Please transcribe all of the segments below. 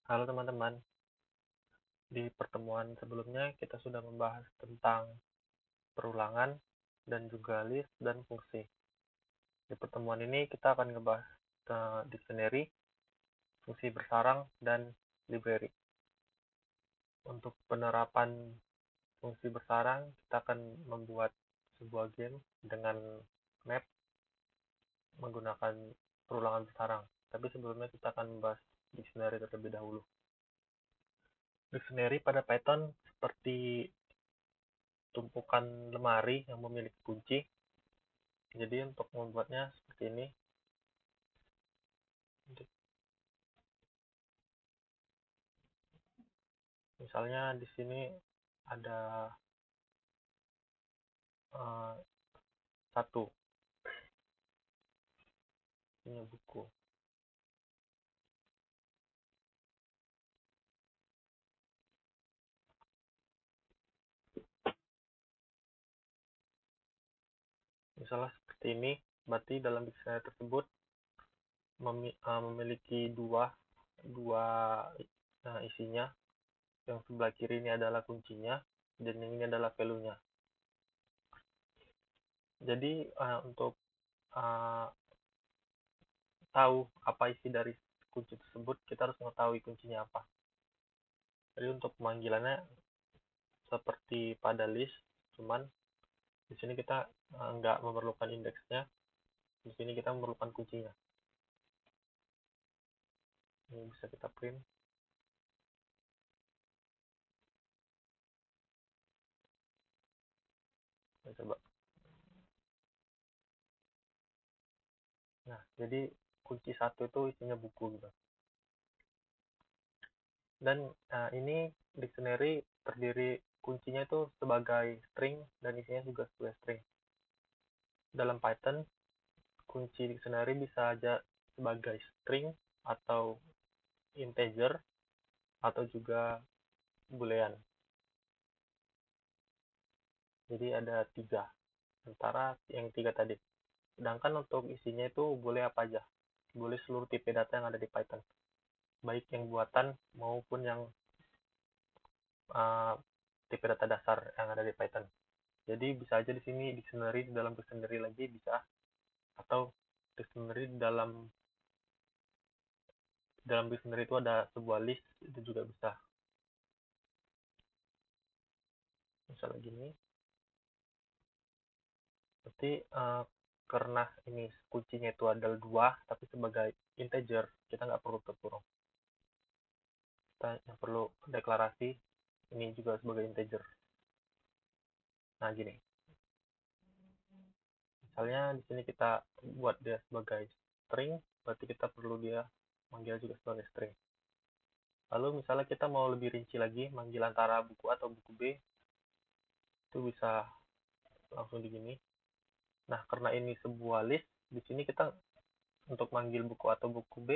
Halo teman-teman, di pertemuan sebelumnya kita sudah membahas tentang perulangan dan juga list dan fungsi. Di pertemuan ini kita akan ngebahas dictionary, fungsi bersarang, dan library. Untuk penerapan fungsi bersarang, kita akan membuat sebuah game dengan map menggunakan perulangan bersarang. Tapi sebelumnya kita akan membahas dictionary terlebih dahulu. Dictionary pada Python seperti tumpukan lemari yang memiliki kunci. Jadi untuk membuatnya seperti ini. Misalnya di sini ada satu, ini buku. Misalnya seperti ini, berarti dalam dictionary tersebut memiliki dua isinya. Yang sebelah kiri ini adalah kuncinya, dan yang ini adalah value-nya. Jadi untuk tahu apa isi dari kunci tersebut, kita harus mengetahui kuncinya apa. Jadi untuk pemanggilannya seperti pada list, cuman di sini kita nggak memerlukan indeksnya, di sini kita memerlukan kuncinya. Ini bisa kita print. Kita coba. Nah, jadi kunci satu itu isinya buku gitu. Dan ini dictionary terdiri kuncinya itu sebagai string dan isinya juga sebagai string. Dalam Python, kunci dictionary bisa aja sebagai string atau integer atau juga boolean. Jadi ada tiga antara yang tiga tadi. Sedangkan untuk isinya itu boleh apa aja, boleh seluruh tipe data yang ada di Python, baik yang buatan maupun yang tipe data dasar yang ada di Python. Jadi bisa aja di sini dictionary, di dalam dictionary lagi bisa, atau dictionary dalam dictionary itu ada sebuah list, itu juga bisa. Misalnya gini. Berarti karena ini kuncinya itu adalah 2, tapi sebagai integer, kita nggak perlu terkurung. Kita yang perlu deklarasi ini juga sebagai integer. Nah, gini. Misalnya di sini kita buat dia sebagai string, berarti kita perlu dia manggil juga sebagai string. Lalu misalnya kita mau lebih rinci lagi, manggil antara buku A atau buku B, itu bisa langsung di gini. Nah, karena ini sebuah list, di sini kita untuk manggil buku A atau buku B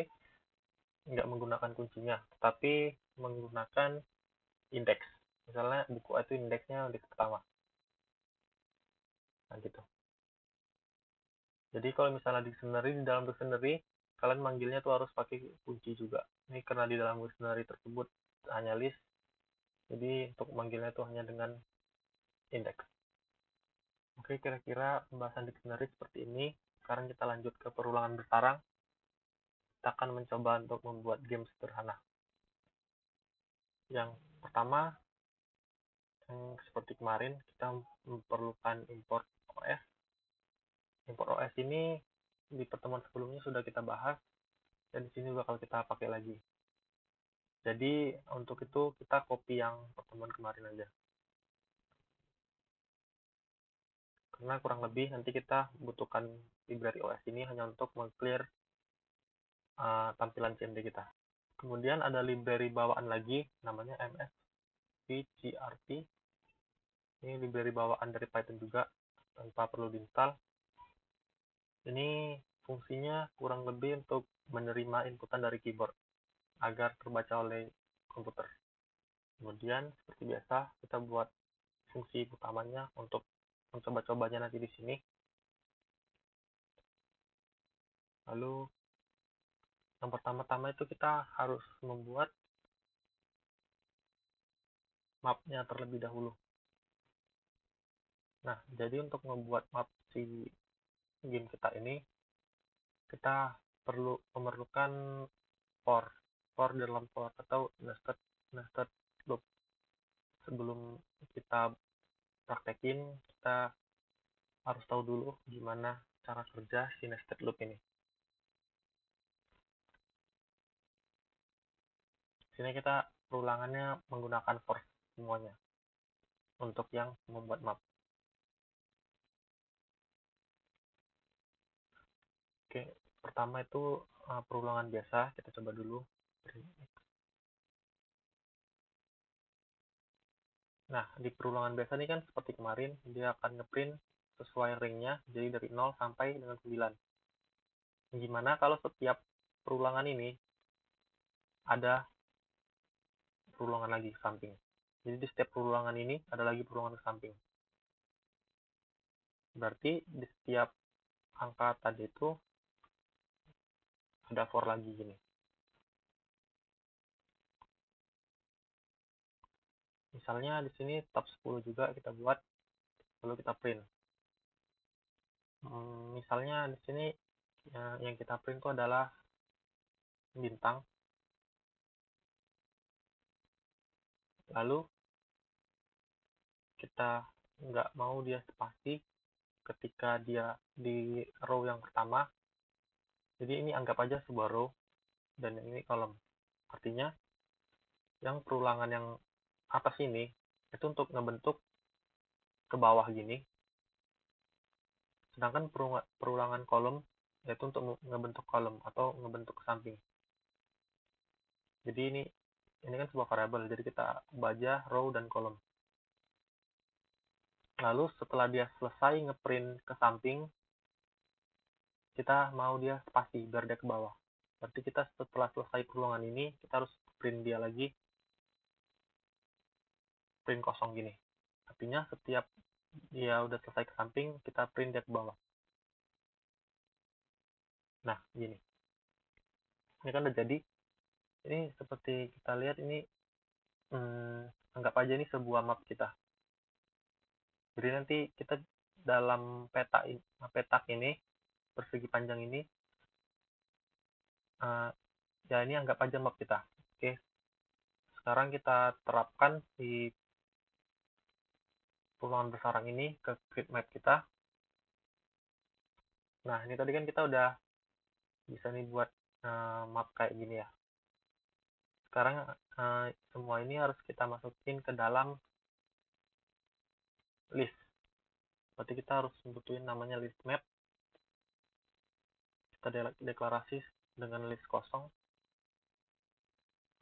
nggak menggunakan kuncinya, tapi menggunakan indeks. Misalnya buku A itu indeksnya indeks pertama. Nah, gitu. Jadi kalau misalnya dictionary, di dalam dictionary, kalian manggilnya tuh harus pakai kunci juga. Ini karena di dalam dictionary tersebut hanya list, jadi untuk manggilnya tuh hanya dengan indeks. Oke, kira-kira pembahasan dictionary seperti ini. Sekarang kita lanjut ke perulangan bersarang. Kita akan mencoba untuk membuat game sederhana. Yang pertama, yang seperti kemarin, kita memerlukan import OS. Import OS ini di pertemuan sebelumnya sudah kita bahas, dan di sini bakal kita pakai lagi. Jadi untuk itu kita copy yang pertemuan kemarin aja. Karena kurang lebih nanti kita butuhkan library OS ini hanya untuk meng-clear tampilan CMD kita. Kemudian ada library bawaan lagi namanya msvgrt. Ini library bawaan dari Python juga tanpa perlu diinstal. Ini fungsinya kurang lebih untuk menerima inputan dari keyboard agar terbaca oleh komputer. Kemudian seperti biasa kita buat fungsi utamanya untuk mencoba-cobanya nanti di sini. Lalu yang pertama-tama itu kita harus membuat mapnya terlebih dahulu. Nah, jadi untuk membuat map si game kita ini, kita memerlukan for dalam for atau nested loop. Sebelum kita praktekin, kita harus tahu dulu gimana cara kerja si nested loop ini. Sini kita perulangannya menggunakan for semuanya untuk yang membuat map. Oke, pertama itu perulangan biasa, kita coba dulu. Nah, di perulangan biasa ini kan seperti kemarin, dia akan ngeprint sesuai ringnya, jadi dari 0 sampai dengan 9. Gimana kalau setiap perulangan ini ada perulangan lagi ke samping. Jadi di setiap perulangan ini ada lagi perulangan ke samping. Berarti di setiap angka tadi itu ada for lagi gini. Misalnya di sini tab 10 juga kita buat, lalu kita print. Misalnya di sini yang kita print itu adalah bintang. Lalu kita nggak mau dia spasi ketika dia di row yang pertama. Jadi ini anggap aja sebuah row dan ini kolom. Artinya yang perulangan yang atas ini itu untuk ngebentuk ke bawah gini. Sedangkan perulangan kolom yaitu untuk ngebentuk kolom atau ngebentuk ke samping. Jadi ini kan sebuah variabel, jadi kita baca row dan kolom. Lalu setelah dia selesai ngeprint ke samping, kita mau dia spasi biar dia ke bawah. Berarti kita setelah selesai perulangan ini, kita harus print dia lagi, print kosong gini. Artinya setiap dia udah selesai ke samping, kita print dia ke bawah. Nah, gini. Ini kan udah jadi. Ini seperti kita lihat ini, anggap aja ini sebuah map kita. Jadi nanti kita dalam petak ini, persegi panjang ini, ya ini anggap aja map kita. Oke. Sekarang kita terapkan di perulangan bersarang ini ke grid map kita. Nah, ini tadi kan kita udah bisa nih buat map kayak gini ya. Sekarang semua ini harus kita masukin ke dalam list. Berarti kita harus butuhin namanya list map. Kita deklarasi dengan list kosong.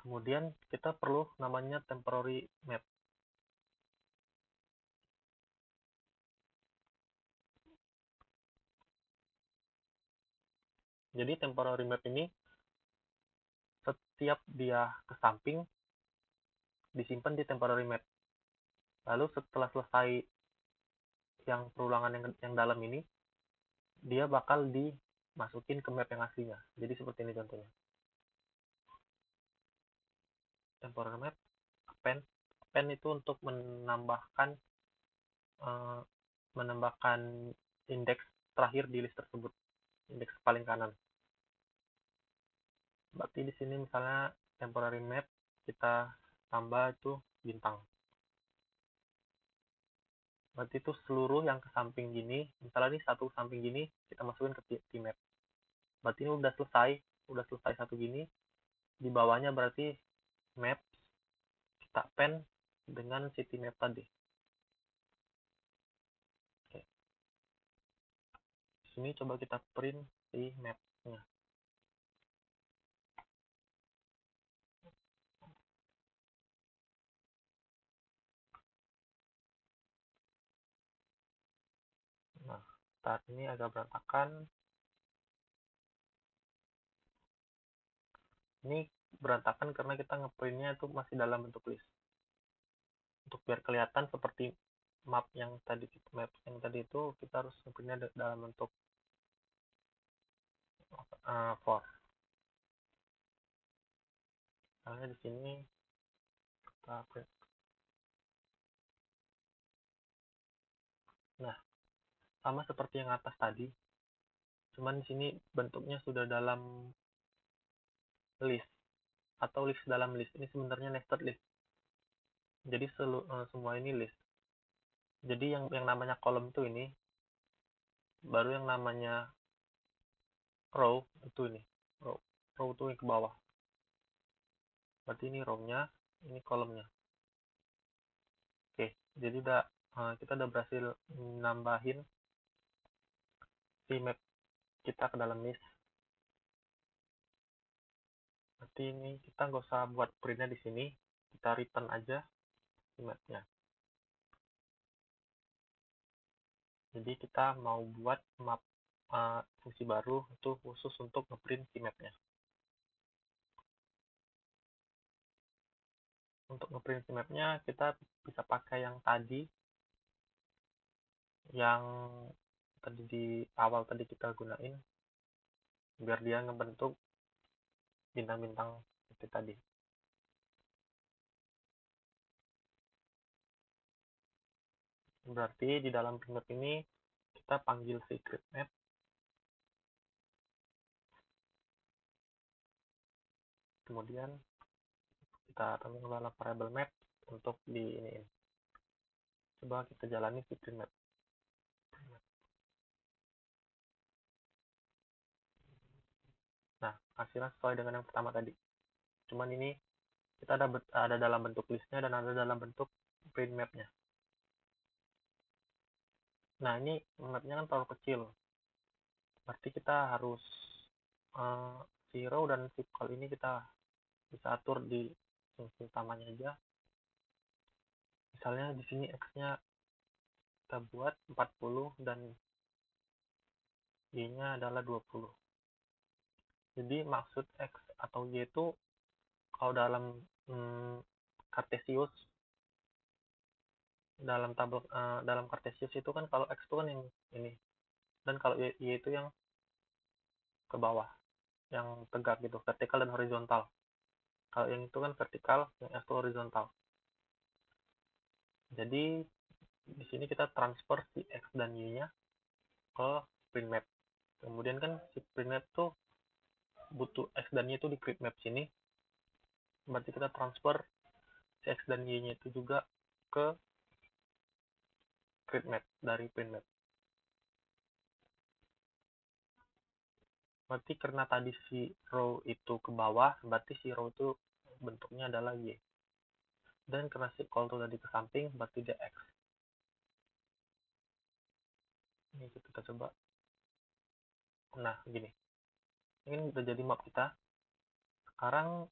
Kemudian kita perlu namanya temporary map. Jadi temporary map ini setiap dia ke samping disimpan di temporary map. Lalu setelah selesai yang perulangan yang dalam ini, dia bakal dimasukin ke map yang aslinya. Jadi seperti ini contohnya. Temporary map, append. Append itu untuk menambahkan indeks terakhir di list tersebut, indeks paling kanan. Berarti di sini misalnya temporary map kita tambah itu bintang. Berarti itu seluruh yang ke samping gini, misalnya ini satu samping gini, kita masukin ke T-map. Berarti ini udah selesai satu gini, di bawahnya berarti map, kita pen dengan si T-map tadi. Oke. Di sini coba kita print si map-nya. Nah, saat ini agak berantakan. Ini berantakan karena kita ngeprintnya itu masih dalam bentuk list. Untuk biar kelihatan seperti map yang tadi itu, kita harus ngeprintnya dalam bentuk for. Misalnya di sini kita print sama seperti yang atas tadi, cuman di sini bentuknya sudah dalam list atau list dalam list. Ini sebenarnya nested list. Jadi semua ini list. Jadi yang namanya kolom itu ini, baru yang namanya row itu ini. Row itu yang ke bawah. Berarti ini row-nya, ini kolomnya. Oke, jadi kita udah berhasil nambahin si map kita ke dalam list. Berarti ini kita nggak usah buat printnya di sini, kita return aja si mapnya. Jadi kita mau buat map fungsi baru itu khusus untuk ngeprint si mapnya. Untuk ngeprint si mapnya kita bisa pakai yang tadi, yang tadi di awal tadi kita gunain, biar dia ngebentuk bintang-bintang itu tadi. Berarti di dalam print map ini kita panggil si grid map, kemudian kita taruh ke dalam variable map untuk di ini. Coba kita jalani si print map. Nah, hasilnya sesuai dengan yang pertama tadi. Cuman ini kita ada dalam bentuk listnya dan ada dalam bentuk print mapnya. Nah, ini mapnya kan terlalu kecil. Berarti kita harus si row dan si call ini kita bisa atur di fungsi utamanya aja. Misalnya di sini x-nya kita buat 40 dan y-nya adalah 20. Jadi maksud x atau y itu kalau dalam Cartesius, dalam Cartesius itu kan kalau x itu kan yang ini, dan kalau y itu yang ke bawah, yang tegak gitu, vertikal dan horizontal. Kalau yang itu kan vertikal, yang x itu horizontal. Jadi di sini kita transfer si x dan y-nya ke print map. Kemudian kan si print map tuh butuh x dan y itu di grid map sini. Berarti kita transfer si x dan y-nya itu juga ke grid map dari print map. Berarti karena tadi si row itu ke bawah, berarti si row itu bentuknya adalah y. Dan karena si call itu tadi ke samping, berarti dia x. Ini kita coba. Nah, gini. Ini udah jadi map kita. Sekarang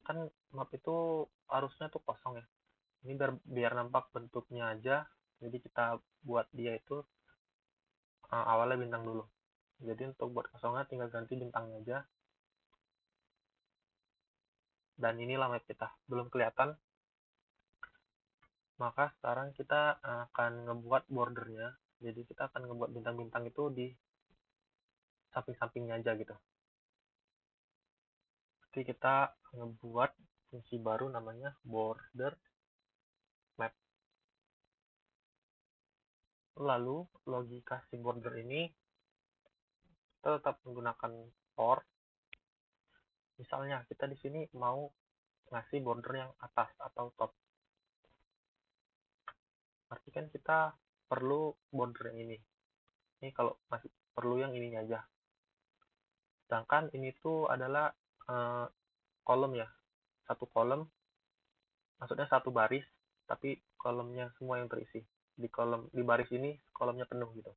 kan map itu harusnya tuh kosong ya. Ini biar nampak bentuknya aja. Jadi kita buat dia itu awalnya bintang dulu. Jadi untuk buat kosongnya tinggal ganti bintangnya aja. Dan inilah map kita. Belum kelihatan. Maka sekarang kita akan ngebuat bordernya. Jadi kita akan ngebuat bintang-bintang itu di samping-sampingnya aja gitu. Jadi kita ngebuat fungsi baru namanya border map. Lalu logika si border ini kita tetap menggunakan for. Misalnya kita di sini mau ngasih border yang atas atau top. Berarti kan kita perlu border yang ini. Ini kalau masih perlu yang ininya aja. Sedangkan ini tuh adalah kolom ya. Satu kolom, maksudnya satu baris, tapi kolomnya semua yang terisi. Di baris ini kolomnya penuh gitu.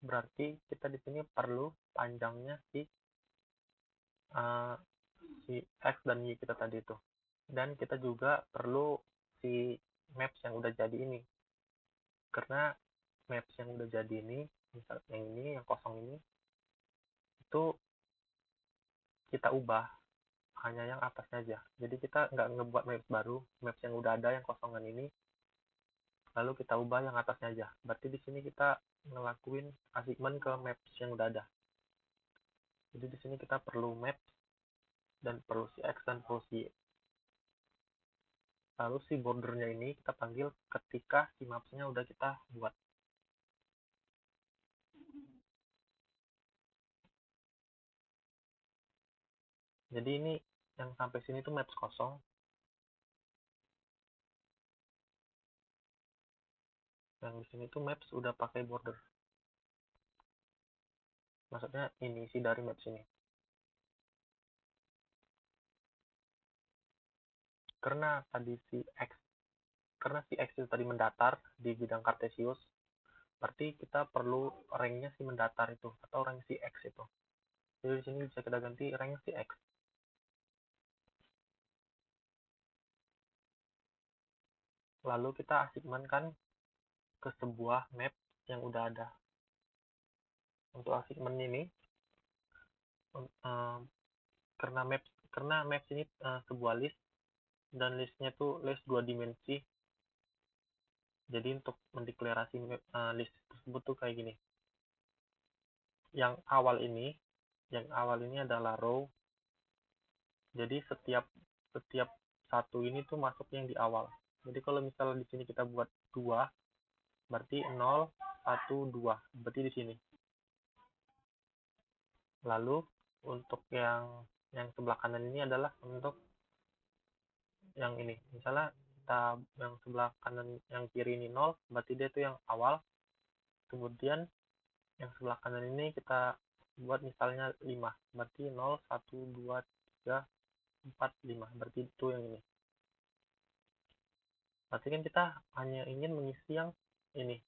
Berarti kita di sini perlu panjangnya si x dan y kita tadi itu. Dan kita juga perlu si maps yang udah jadi ini. Karena maps yang udah jadi ini, misal yang ini, yang kosong ini, itu kita ubah hanya yang atasnya aja. Jadi kita nggak ngebuat maps baru, maps yang udah ada yang kosongan ini, lalu kita ubah yang atasnya aja. Berarti di sini kita ngelakuin assignment ke maps yang udah ada. Jadi di sini kita perlu maps dan perlu si x dan perlu si y. Lalu si bordernya ini kita panggil ketika si maps-nya udah kita buat. Jadi ini yang sampai sini tuh maps kosong. Yang di sini tuh maps udah pakai border. Maksudnya ini isi dari maps ini. Karena tadi si X itu tadi mendatar di bidang kartesius, berarti kita perlu rank-nya si mendatar itu atau rank si X itu. Jadi di sini bisa kita ganti rank si X. Lalu kita assignment-kan ke sebuah map yang udah ada. Untuk assignment ini, karena maps ini sebuah list, dan listnya tuh list 2 dimensi. Jadi untuk mendeklarasi list tersebut tuh kayak gini. Yang awal ini adalah row. Jadi setiap satu ini tuh masuk yang di awal. Jadi kalau misalnya di sini kita buat 2, berarti 0, 1, 2. Berarti di sini. Lalu untuk yang sebelah kanan ini adalah untuk yang ini. Misalnya kita yang sebelah kanan, yang kiri ini 0, berarti dia itu yang awal. Kemudian yang sebelah kanan ini kita buat misalnya 5, berarti 0, 1, 2, 3, 4, 5, berarti itu yang ini. Berarti kan kita hanya ingin mengisi yang ini.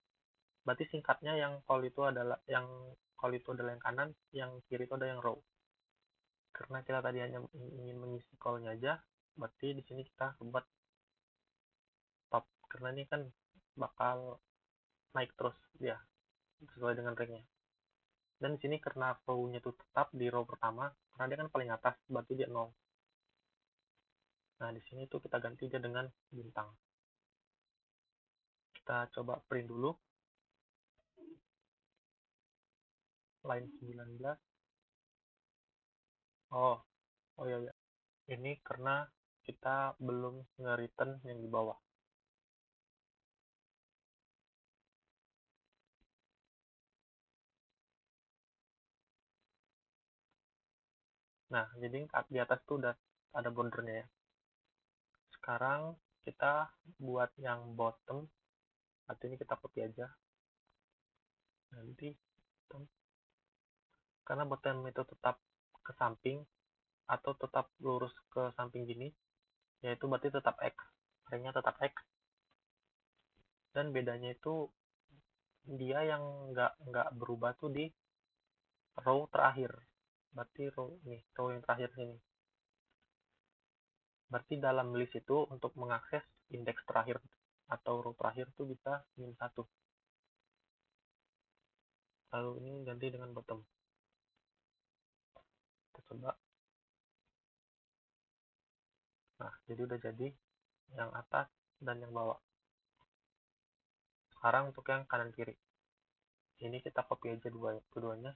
Berarti singkatnya yang call itu adalah yang kanan, yang kiri itu ada yang row. Karena kita tadi hanya ingin mengisi call-nya aja, berarti di sini kita buat top. Karena ini kan bakal naik terus ya, sesuai dengan rank-nya. Dan di sini karena row-nya itu tetap di row pertama, karena dia kan paling atas, berarti dia 0. Nah, di sini tuh kita ganti dia dengan bintang. Kita coba print dulu. Line 19. Oh iya. Ini karena kita belum nge-return yang di bawah. Nah, jadi di atas tuh udah ada bordernya ya. Sekarang kita buat yang bottom. Atau ini kita copy aja. Nanti bottom. Karena bottom itu tetap ke samping atau tetap lurus ke samping gini, yaitu berarti tetap X. Ringnya tetap X. Dan bedanya itu dia yang nggak berubah tuh di row terakhir. Berarti row yang terakhir sini. Berarti dalam list itu untuk mengakses indeks terakhir atau row terakhir itu bisa -1. Lalu ini ganti dengan bottom. Kita coba. Nah, jadi udah jadi yang atas dan yang bawah. Sekarang untuk yang kanan kiri. Ini kita copy aja keduanya.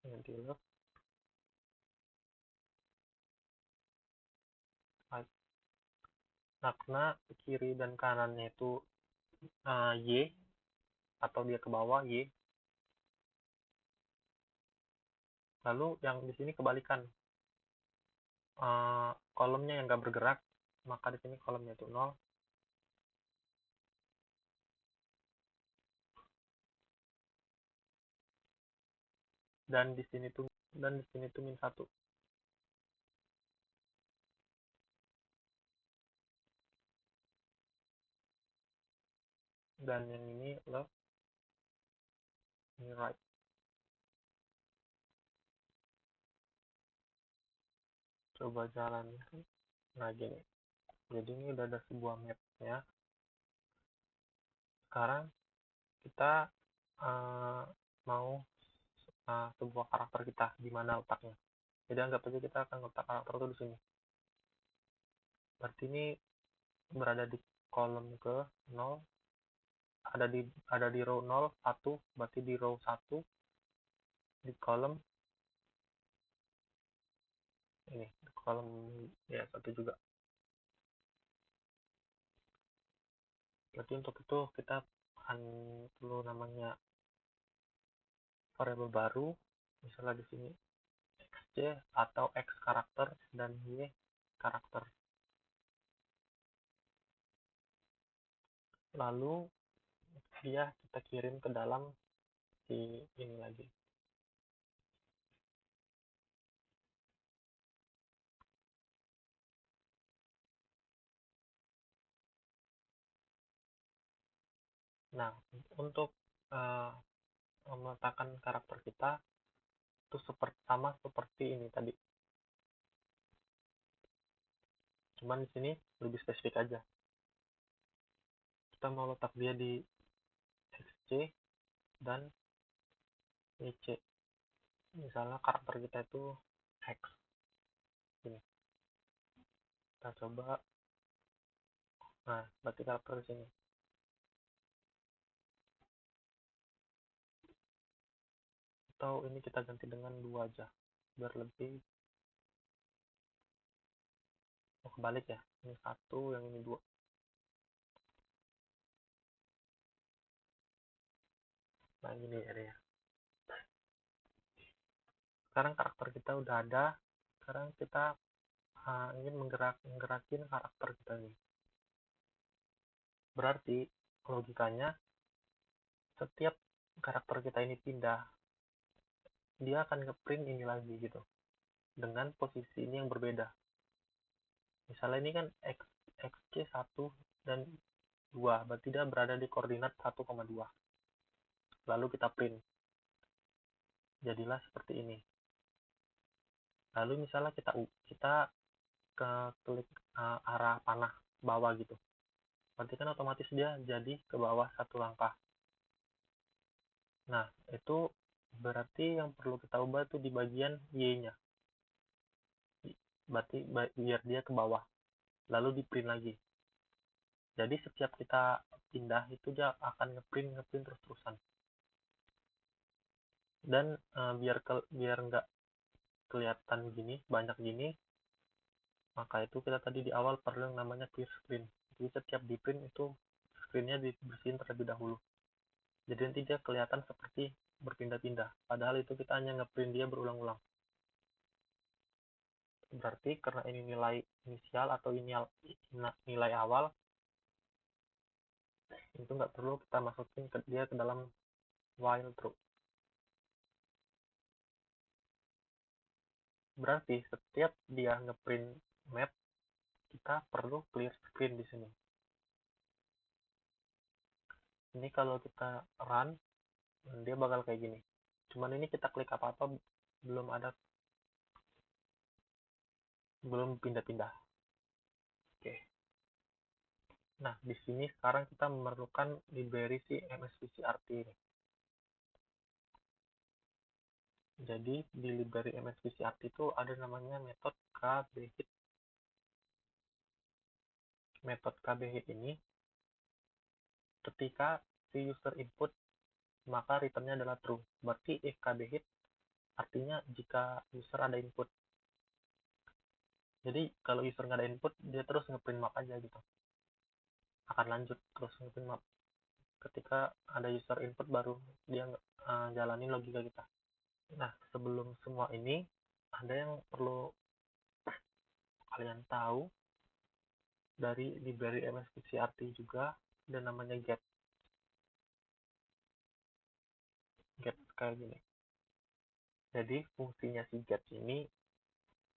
Ganti left. Right. Nah, karena kiri dan kanannya itu Y, atau dia ke bawah Y. Lalu yang di sini kebalikan. Kolomnya yang nggak bergerak, maka di sini kolomnya itu 0. Dan di sini tuh -1. Dan yang ini left, ini right. Coba jalan. Nah, gini. Jadi ini udah ada sebuah map-nya. Sekarang kita mau sebuah karakter kita di mana letaknya. Jadi anggap aja kita akan letak karakter itu di sini. Berarti ini berada di kolom ke 0, ada di row 0, 1, berarti di row 1 di kolom ini kolom ya satu juga. Berarti untuk itu kita akan perlu namanya variabel baru, misalnya di sini xj atau x karakter dan y karakter. Lalu dia kita kirim ke dalam si ini lagi. Nah, untuk meletakkan karakter kita itu sama seperti ini tadi. Cuman di sini lebih spesifik aja. Kita mau letak dia di xc dan yc. Misalnya karakter kita itu x. Ini. Kita coba. Nah, berarti karakter di sini. Atau ini kita ganti dengan 2 aja. Biar lebih kebalik ya. Ini 1, yang ini 2. Nah, ini ya. Sekarang karakter kita udah ada. Sekarang kita ingin menggerakin karakter kita ini. Berarti logikanya setiap karakter kita ini pindah, dia akan ngeprint ini lagi gitu. Dengan posisi ini yang berbeda. Misalnya ini kan xc 1 dan 2, berarti dia berada di koordinat 1,2. Lalu kita print. Jadilah seperti ini. Lalu misalnya kita ke klik arah panah bawah gitu. Berarti kan otomatis dia jadi ke bawah 1 langkah. Nah, itu berarti yang perlu kita ubah itu di bagian Y-nya. Berarti biar dia ke bawah. Lalu di print lagi. Jadi setiap kita pindah itu dia akan ngeprint terus-terusan. Dan biar nggak kelihatan gini, banyak gini, maka itu kita tadi di awal perlu yang namanya clear screen. Jadi setiap di print itu screennya dibersihin terlebih dahulu. Jadi nanti dia kelihatan seperti berpindah-pindah. Padahal itu kita hanya ngeprint dia berulang-ulang. Berarti karena ini nilai inisial atau nilai awal, itu nggak perlu kita masukin dia ke dalam while true. Berarti setiap dia ngeprint map, kita perlu clear screen di sini. Ini kalau kita run, dia bakal kayak gini. Cuman ini kita klik apa-apa belum pindah-pindah. Oke. Nah, di sini sekarang kita memerlukan library si MSVCRT ini. Jadi di library MSVCRT itu ada namanya metode kbhit. Metode kbhit ini ketika si user input maka returnnya adalah true. Berarti if kbhit artinya jika user ada input. Jadi kalau user nggak ada input, dia terus ngeprint map aja gitu. Akan lanjut terus ngeprint map. Ketika ada user input baru dia jalanin logika kita. Nah, sebelum semua ini ada yang perlu kalian tahu dari library MSVCRT juga, dan namanya get. Get kayak gini. Jadi fungsinya si get ini,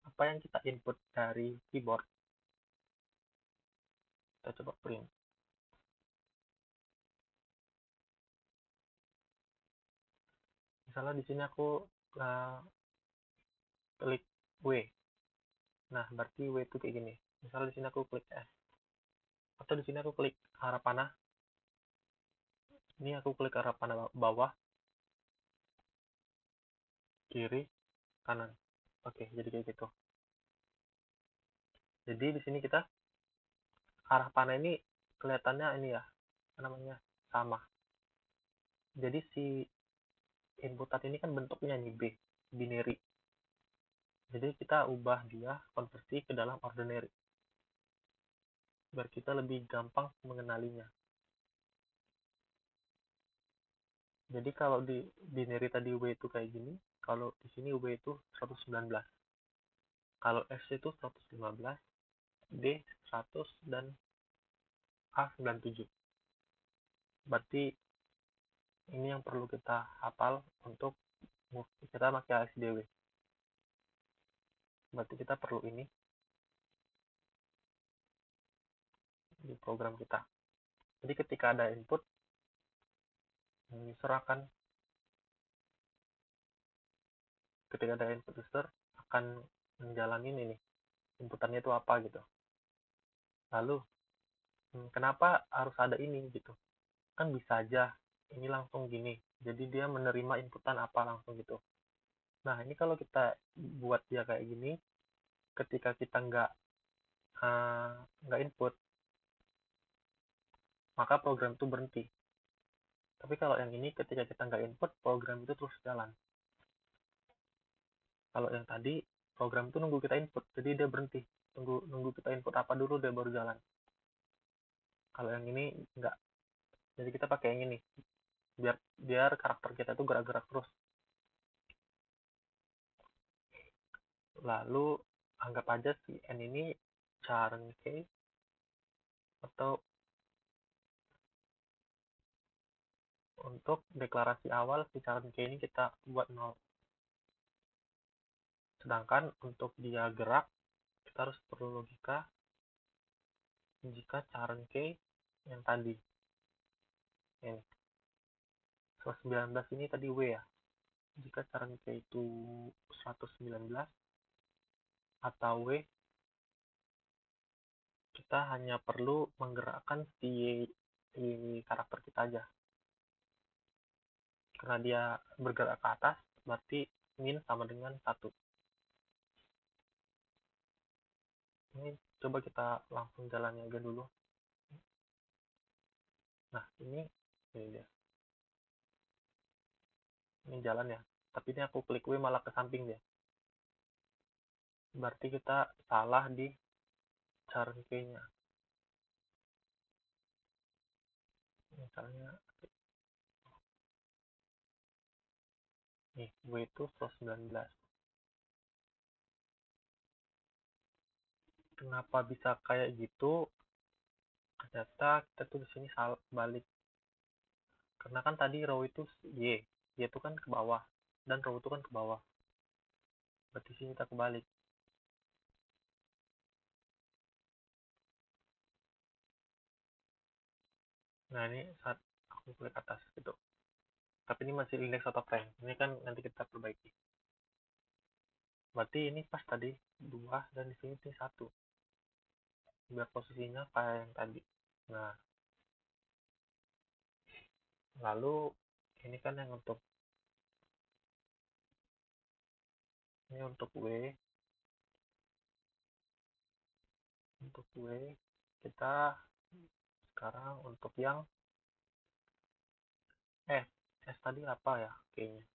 apa yang kita input dari keyboard, kita coba print. Misalnya di sini aku klik W. Nah, berarti W itu kayak gini. Misalnya di sini aku klik S. Atau di sini aku klik arah panah. Ini aku klik arah panah bawah, kiri, kanan. Oke, jadi kayak gitu. Jadi di sini kita arah panah ini kelihatannya ini ya, namanya sama. Jadi si inputan ini kan bentuknya nih binary. Jadi kita ubah dia konversi ke dalam ordinary, biar kita lebih gampang mengenalinya. Jadi kalau di binary tadi W itu kayak gini, kalau di sini W itu 119. Kalau S itu 115, D 100, dan A 97. Berarti ini yang perlu kita hafal untuk kita pakai ASDW. Berarti kita perlu ini di program kita. Jadi ketika ada input, user akan ketika ada input user akan menjalani ini, inputannya itu apa gitu. Lalu kenapa harus ada ini gitu? Kan bisa aja ini langsung gini. Jadi dia menerima inputan apa langsung gitu. Nah ini kalau kita buat dia kayak gini, ketika kita nggak input, maka program itu berhenti. Tapi kalau yang ini ketika kita nggak input, program itu terus jalan. Kalau yang tadi program itu nunggu kita input, jadi dia berhenti. Nunggu kita input apa dulu, dia baru jalan. Kalau yang ini nggak, jadi kita pakai yang ini biar karakter kita itu gerak-gerak terus. Lalu anggap aja si n ini charen k, atau untuk deklarasi awal si charen k ini kita buat 0. Sedangkan untuk dia gerak, kita harus perlu logika jika charen k yang tadi ini 119 ini tadi W ya. Jika charen k itu 119 atau W, kita hanya perlu menggerakkan si karakter kita aja. Karena dia bergerak ke atas, berarti min sama dengan 1. Ini coba kita langsung jalannya aja dulu. Nah ini dia, ini jalan ya, tapi ini aku klik W malah ke samping dia, berarti kita salah di charen k nya. Misalnya nih W itu 119. Kenapa bisa kayak gitu? Ternyata kita tuh di sini salah balik. Karena kan tadi row itu Y itu kan ke bawah, dan row itu kan ke bawah. Berarti sini kita kebalik. Nah ini saat aku klik atas gitu. Tapi ini masih index out of rank. Ini kan nanti kita perbaiki. Berarti ini pas tadi 2 dan di sini 1. Biar posisinya kayak yang tadi. Nah, lalu ini kan yang untuk W. Untuk W kita sekarang untuk yang S tadi apa ya kayaknya?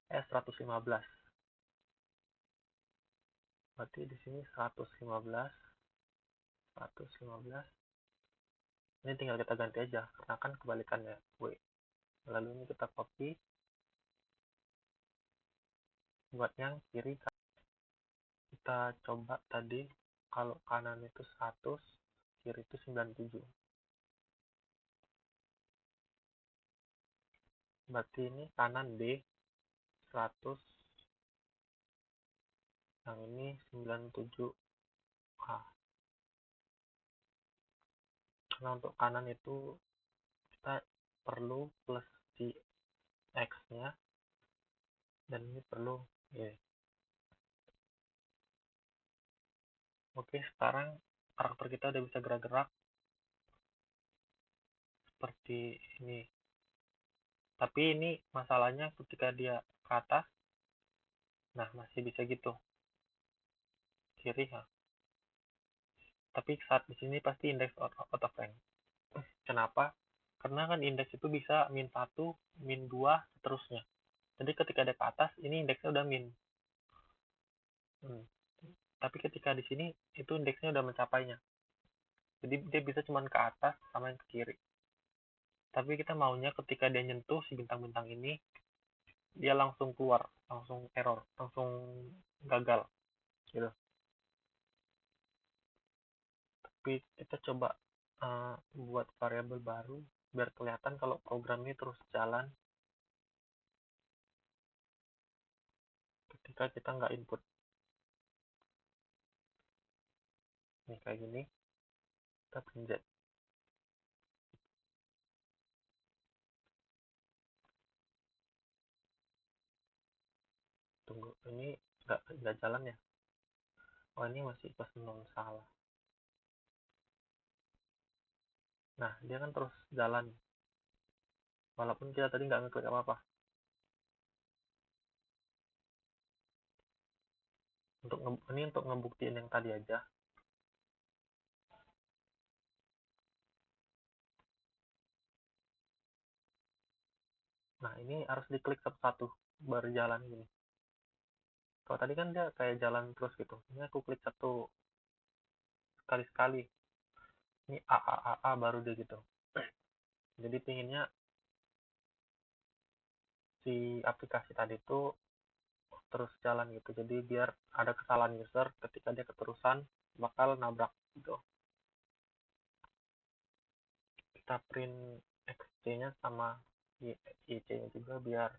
S 115. Berarti di sini 115. Ini tinggal kita ganti aja karena kan kebalikannya W. Lalu ini kita copy buat yang kiri. Kita coba tadi kalau kanan itu 100, kiri itu 97. Berarti ini kanan D 100, yang ini 97A. Karena untuk kanan itu kita perlu plus di X nya, dan ini perlu Y. Oke, sekarang karakter kita udah bisa gerak-gerak seperti ini. Tapi ini masalahnya ketika dia ke atas, nah masih bisa gitu kiri ya. Tapi saat di sini pasti indeks out of rank. Kenapa? Karena kan indeks itu bisa min 1, min 2, seterusnya. Jadi ketika ada ke atas, ini indeksnya udah min. Tapi ketika di sini itu indeksnya udah mencapainya, jadi dia bisa cuman ke atas sama yang ke kiri. Tapi kita maunya ketika dia nyentuh si bintang-bintang ini, dia langsung keluar, langsung error, langsung gagal gitu. Tapi kita coba buat variabel baru biar kelihatan kalau program ini terus jalan ketika kita nggak input. Nih kayak gini, kita print Z. Tunggu, ini nggak jalan ya? Oh, ini masih plus 0, salah. Nah, dia kan terus jalan, walaupun kita tadi nggak ngeklik apa-apa. Ini untuk ngebuktiin yang tadi aja. Nah, ini harus diklik satu-satu baru jalan gini. Kalau tadi kan dia kayak jalan terus gitu. Ini aku klik satu sekali-sekali. Ini A baru dia gitu. Jadi pinginnya si aplikasi tadi tuh terus jalan gitu. Jadi biar ada kesalahan user ketika dia keterusan bakal nabrak gitu. Kita print XC-nya sama YC-nya juga biar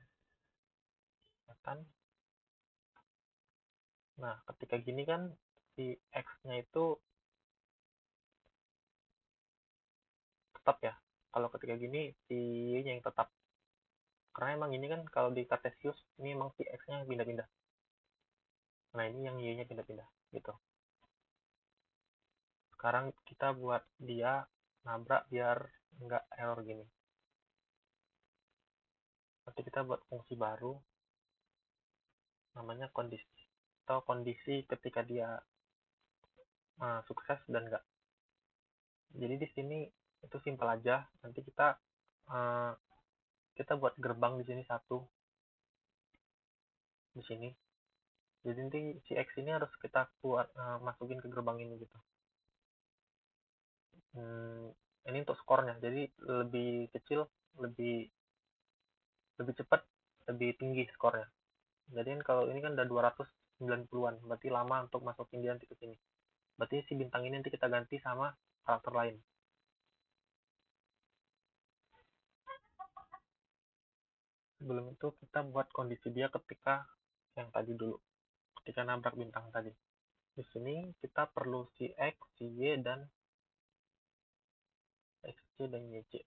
kelihatan. Nah, ketika gini kan si X-nya itu tetap ya. Kalau ketika gini si Y-nya yang tetap. Karena emang ini kan kalau di Cartesius ini emang si X-nya pindah-pindah. Nah, ini yang Y-nya pindah-pindah gitu. Sekarang kita buat dia nabrak biar nggak error gini. Nanti kita buat fungsi baru namanya kondisi, atau kondisi ketika dia sukses dan enggak. Jadi di sini itu simpel aja. Nanti kita buat gerbang di sini satu di sini. Jadi nanti si X ini harus kita masukin ke gerbang ini gitu. Ini untuk skornya. Jadi lebih kecil, lebih cepat, lebih tinggi skornya. Jadi kalau ini kan udah 290-an, berarti lama untuk masukin dia nanti ke sini. Berarti si bintang ini nanti kita ganti sama karakter lain. Sebelum itu kita buat kondisi dia ketika yang tadi dulu, ketika nabrak bintang tadi. Di sini kita perlu si X, si Y, dan XC dan YC.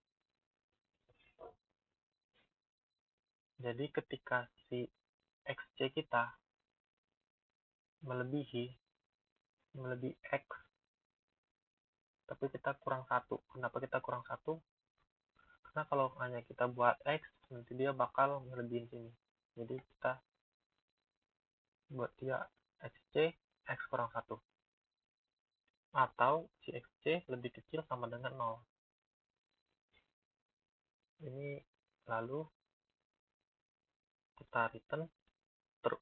Jadi ketika si XC kita melebihi X, tapi kita kurang satu. Kenapa kita kurang satu? Karena kalau hanya kita buat X, nanti dia bakal melebihin sini. Jadi kita buat dia XC, X kurang satu. Atau si XC lebih kecil sama dengan 0. Ini lalu kita return true.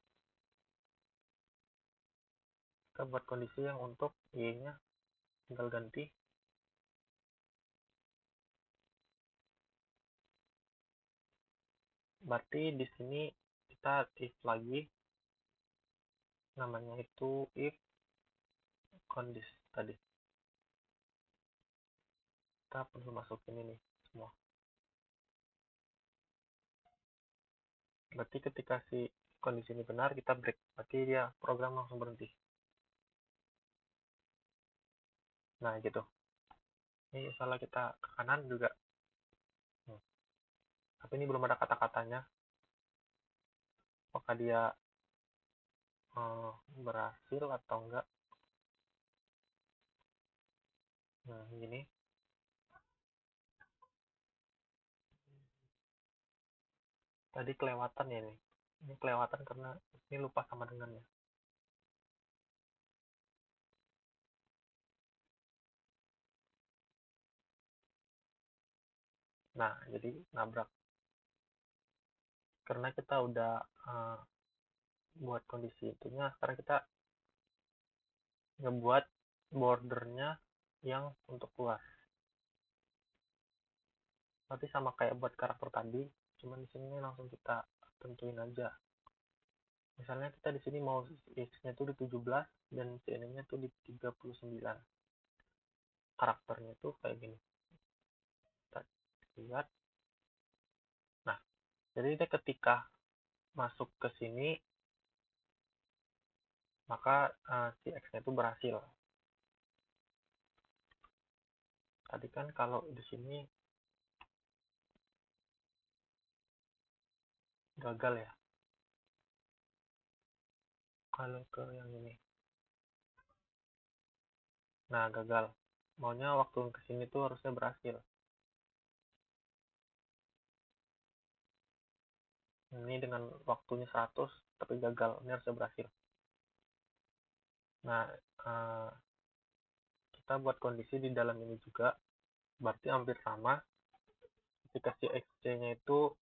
Kita buat kondisi yang untuk Y-nya tinggal ganti. Berarti di sini kita if lagi, namanya itu if kondisi tadi. Kita perlu masukin ini semua. Berarti ketika si kondisi ini benar, kita break. Berarti dia program langsung berhenti. Nah, gitu. Ini misalnya kita ke kanan juga. Tapi ini belum ada kata-katanya. Apakah dia berhasil atau enggak. Nah, gini. Tadi kelewatan ya nih. Ini kelewatan karena ini lupa sama dengannya. Nah, jadi nabrak. Karena kita udah buat kondisi itunya, sekarang kita ngebuat bordernya yang untuk keluar. Nanti sama kayak buat karakter tadi, cuman di sini langsung kita tentuin aja. Misalnya kita di sini mau x-nya tuh di 17 dan cn-nya tuh di 39. Karakternya tuh kayak gini. Kita lihat. Nah, jadi dia ketika masuk ke sini, maka si x-nya itu berhasil. Tadi kan kalau di sini gagal ya. Kalau ke yang ini. Nah, gagal. Maunya waktu ke sini tuh harusnya berhasil. Ini dengan waktunya 100, tapi gagal. Ini harusnya berhasil. Nah, kita buat kondisi di dalam ini juga. Berarti hampir sama. Ketika si XC-nya itu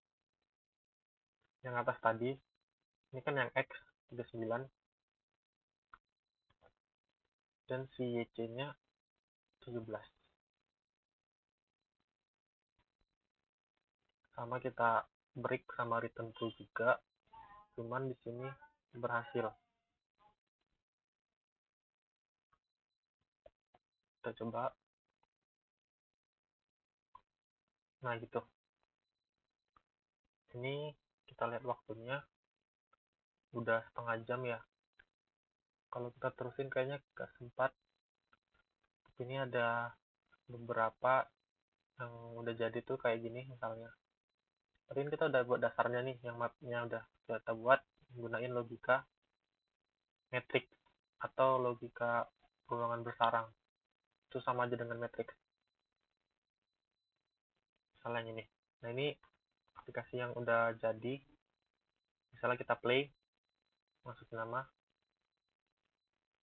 yang atas tadi. Ini kan yang X 39. Dan si YC-nya 17. Sama kita break sama return true juga, cuman di sini berhasil. Kita coba. Nah gitu, ini kita lihat waktunya udah setengah jam ya. Kalau kita terusin kayaknya gak sempat. Ini ada beberapa yang udah jadi tuh kayak gini misalnya. Tadi kan kita udah buat dasarnya nih, yang mapnya udah kita buat gunain logika matrix atau logika ruangan bersarang. Itu sama aja dengan matrix. Misalnya yang ini. Nah ini aplikasi yang udah jadi. Misalnya kita play, masukin nama.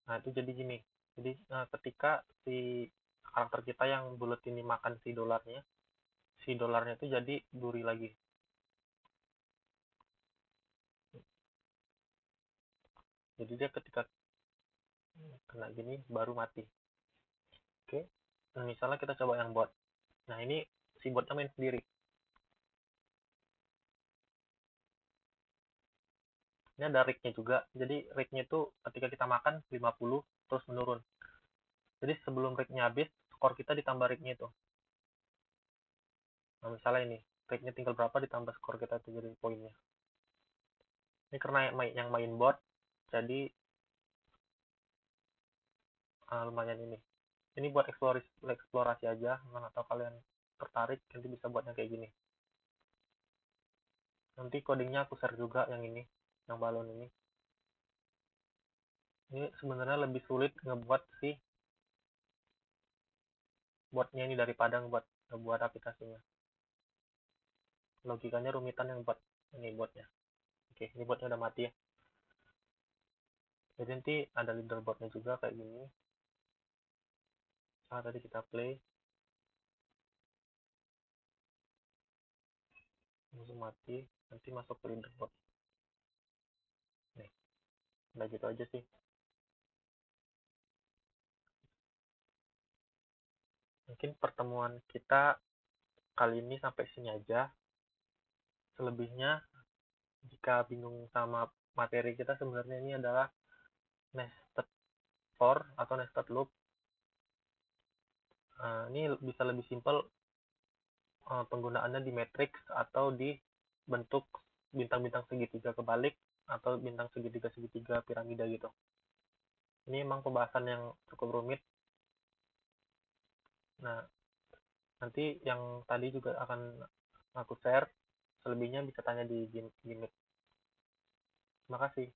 Nah itu jadi gini. Jadi ketika si karakter kita yang bulat ini makan si dolarnya itu jadi duri lagi. Jadi dia ketika kena gini baru mati. Oke. Nah misalnya kita coba yang bot. Nah ini si botnya main sendiri. Ini ada rig-nya juga. Jadi rig-nya itu ketika kita makan 50 terus menurun. Jadi sebelum rig-nya habis, skor kita ditambah rig-nya itu. Nah misalnya ini, rig-nya tinggal berapa ditambah skor kita itu jadi poinnya. Ini karena yang main bot, jadi lumayan ini. Ini buat eksplorasi aja, atau kalian tertarik nanti bisa buatnya kayak gini. Nanti codingnya aku share juga yang ini, yang balon ini. Ini sebenarnya lebih sulit ngebuat si botnya ini daripada ngebuat aplikasinya. Logikanya rumitan yang buat ini botnya. Oke, ini botnya udah mati ya. Jadi nanti ada leaderboardnya juga kayak gini. Tadi kita play, langsung mati, nanti masuk ke leaderboard. Nih, udah gitu aja sih. Mungkin pertemuan kita kali ini sampai sini aja. Selebihnya, jika bingung sama materi kita, sebenarnya ini adalah nested for atau nested loop. Ini bisa lebih simpel penggunaannya di matrix atau di bentuk bintang-bintang segitiga kebalik atau bintang segitiga-segitiga piramida gitu. Ini emang pembahasan yang cukup rumit. Nah, nanti yang tadi juga akan aku share, selebihnya bisa tanya di Gimik. Terima kasih.